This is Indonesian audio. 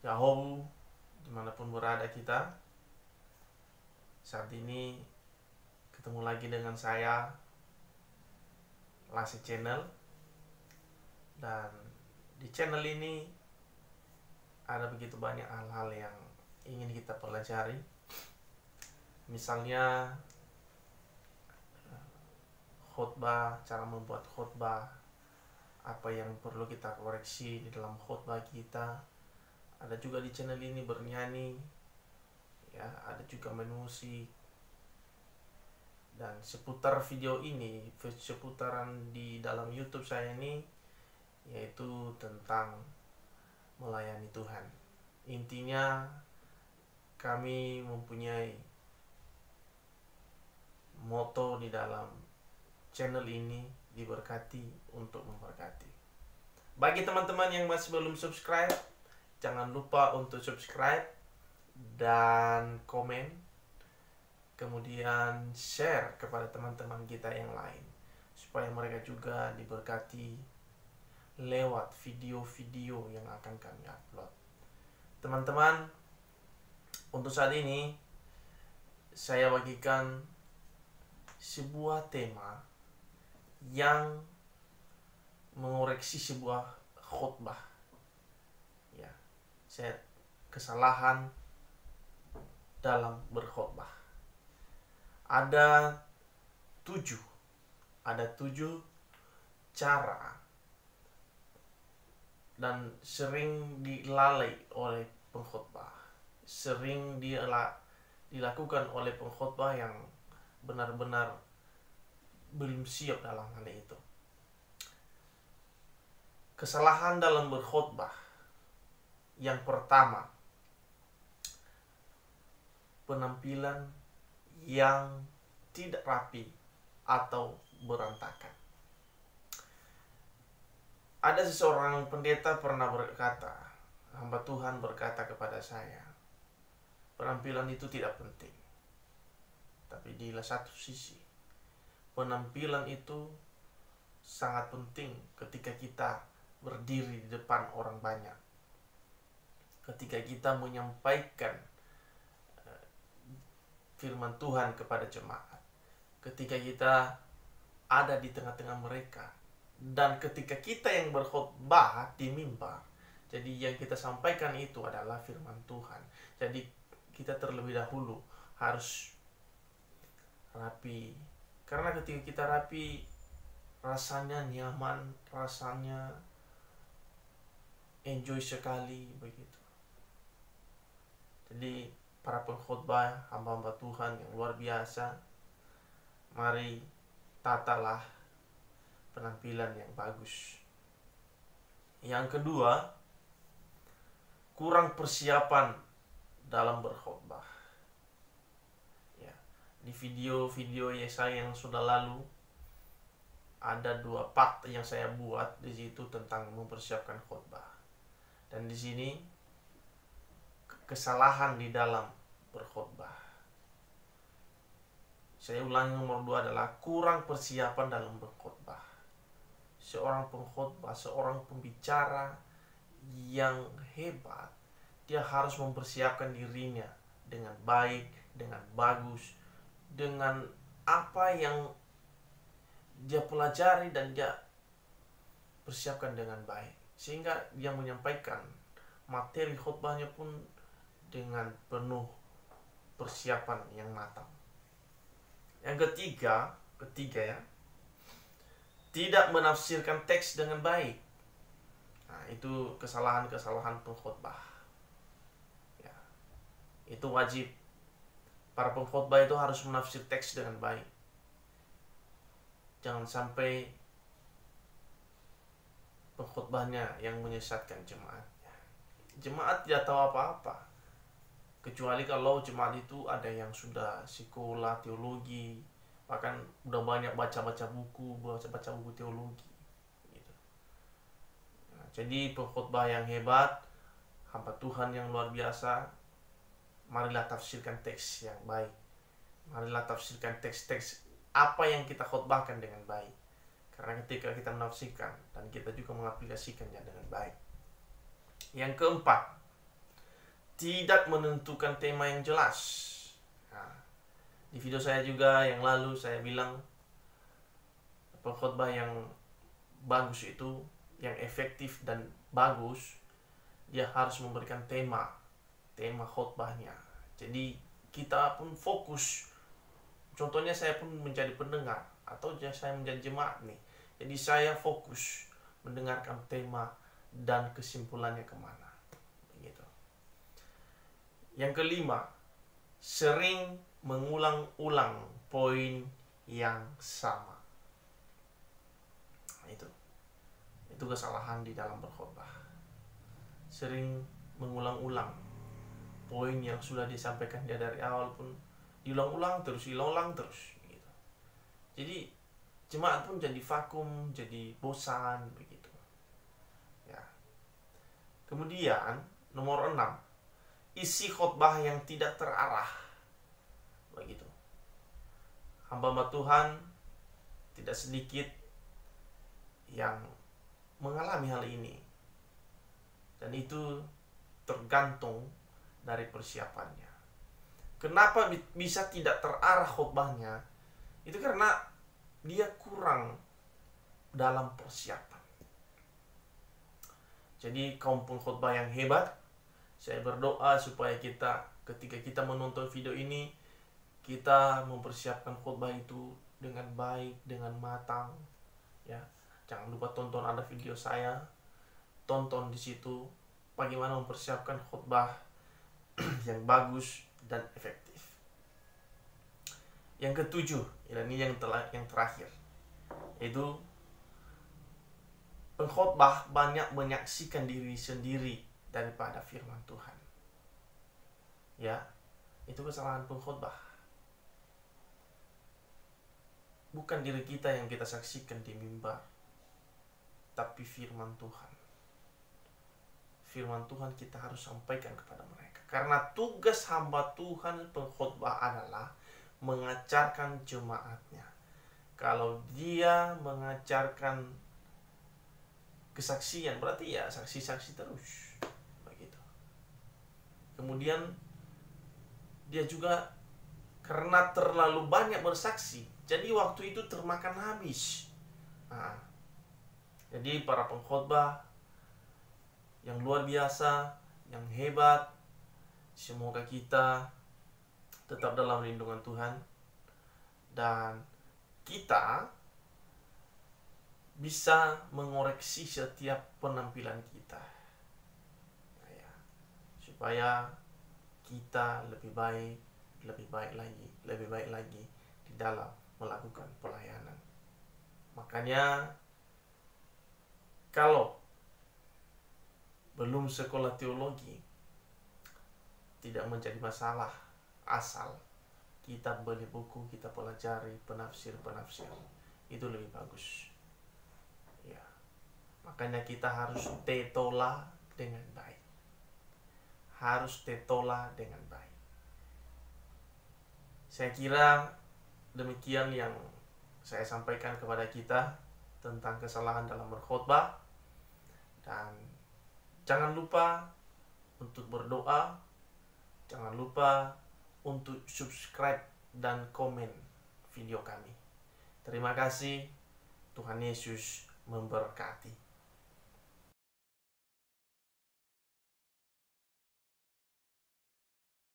jauh dimanapun berada kita. Saat ini ketemu lagi dengan saya, Lasi Channel. Dan di channel ini ada begitu banyak hal-hal yang ingin kita pelajari. Misalnya khotbah, cara membuat khotbah, apa yang perlu kita koreksi di dalam khotbah kita. Ada juga di channel ini bernyanyi, ya, ada juga bermusik. Dan seputar video ini, seputaran di dalam YouTube saya ini, yaitu tentang melayani Tuhan. Intinya kami mempunyai moto di dalam channel ini, diberkati untuk memberkati. Bagi teman-teman yang masih belum subscribe, jangan lupa untuk subscribe dan komen, kemudian share kepada teman-teman kita yang lain, supaya mereka juga diberkati lewat video-video yang akan kami upload. Teman-teman, untuk saat ini saya bagikan sebuah tema yang mengoreksi sebuah khotbah. Ya, kesalahan dalam berkhotbah. Ada tujuh cara dan sering dilalai oleh pengkhotbah, sering dilakukan oleh pengkhotbah yang benar-benar belum siap dalam hal itu. Kesalahan dalam berkhotbah yang pertama, penampilan yang tidak rapi atau berantakan. Ada seseorang pendeta pernah berkata, hamba Tuhan berkata kepada saya, penampilan itu tidak penting. Tapi di satu sisi, penampilan itu sangat penting ketika kita berdiri di depan orang banyak. Ketika kita menyampaikan firman Tuhan kepada jemaat. Ketika kita ada di tengah-tengah mereka. Dan ketika kita yang berkhotbah di mimbar. Jadi yang kita sampaikan itu adalah firman Tuhan. Jadi kita terlebih dahulu harus rapi. Karena ketika kita rapi, rasanya nyaman, rasanya enjoy sekali begitu. Jadi para pengkhotbah, hamba-hamba Tuhan yang luar biasa, mari tatalah penampilan yang bagus. Yang kedua, kurang persiapan dalam berkhotbah. Ya, di video-video saya yang sudah lalu ada 2 part yang saya buat di situ tentang mempersiapkan khotbah. Dan di sini kesalahan di dalam berkhotbah. Saya ulangi, nomor 2 adalah kurang persiapan dalam berkhotbah. Seorang pengkhotbah, seorang pembicara yang hebat, dia harus mempersiapkan dirinya dengan baik, dengan bagus, dengan apa yang dia pelajari dan dia persiapkan dengan baik, sehingga dia menyampaikan materi khotbahnya pun dengan penuh persiapan yang matang. Yang ketiga ya, tidak menafsirkan teks dengan baik. Nah, itu kesalahan-kesalahan pengkhotbah. Ya, itu wajib. Para pengkhotbah itu harus menafsir teks dengan baik. Jangan sampai pengkhotbahnya yang menyesatkan jemaat. Jemaat tidak tahu apa-apa, kecuali kalau jemaat itu ada yang sudah sekolah teologi, bahkan udah banyak baca-baca buku teologi gitu. Nah, jadi pengkhotbah yang hebat, hamba Tuhan yang luar biasa, marilah tafsirkan teks yang baik. Marilah tafsirkan teks-teks apa yang kita khotbahkan dengan baik. Karena ketika kita menafsirkan, dan kita juga mengaplikasikannya dengan baik. Yang keempat, tidak menentukan tema yang jelas. Nah, di video saya juga yang lalu saya bilang pengkhotbah yang bagus itu, yang efektif dan bagus, dia harus memberikan tema khotbahnya. Jadi kita pun fokus. Contohnya saya pun menjadi pendengar atau saya menjadi jemaat nih. Jadi saya fokus mendengarkan tema dan kesimpulannya kemana. Begitu. Yang kelima, sering mengulang-ulang poin yang sama. Nah, itu kesalahan di dalam berkhotbah. Sering mengulang-ulang poin yang sudah disampaikan dia dari awal pun diulang-ulang terus gitu. Jadi jemaat pun jadi vakum, jadi bosan begitu. Ya. Kemudian nomor 6, isi khotbah yang tidak terarah. Begitu. Hamba Tuhan tidak sedikit yang mengalami hal ini. Dan itu tergantung dari persiapannya. Kenapa bisa tidak terarah khotbahnya? Itu karena dia kurang dalam persiapan. Jadi kaum pengkhotbah yang hebat, saya berdoa supaya ketika kita menonton video ini, kita mempersiapkan khotbah itu dengan baik, dengan matang. Ya, jangan lupa tonton, ada video saya, tonton di situ bagaimana mempersiapkan khotbah yang bagus dan efektif. Yang ketujuh, ini yang terakhir, yaitu pengkhotbah banyak menyaksikan diri sendiri daripada firman Tuhan. Ya, itu kesalahan pengkhotbah. Bukan diri kita yang kita saksikan di mimbar, tapi firman Tuhan. Firman Tuhan kita harus sampaikan kepada mereka. Karena tugas hamba Tuhan pengkhotbah adalah mengajarkan jemaatnya. Kalau dia mengajarkan kesaksian, berarti ya saksi-saksi terus. Begitu. Kemudian dia juga karena terlalu banyak bersaksi, jadi waktu itu termakan habis. Nah, jadi para pengkhotbah yang luar biasa, yang hebat, semoga kita tetap dalam lindungan Tuhan dan kita bisa mengoreksi setiap penampilan kita, supaya kita lebih baik lagi di dalam melakukan pelayanan. Makanya kalau belum sekolah teologi tidak menjadi masalah, asal kita beli buku, kita pelajari penafsir itu lebih bagus. Ya, makanya kita harus tetola dengan baik. Saya kira demikian yang saya sampaikan kepada kita tentang kesalahan dalam berkhotbah. Dan jangan lupa untuk berdoa, jangan lupa untuk subscribe dan komen video kami. Terima kasih, Tuhan Yesus memberkati.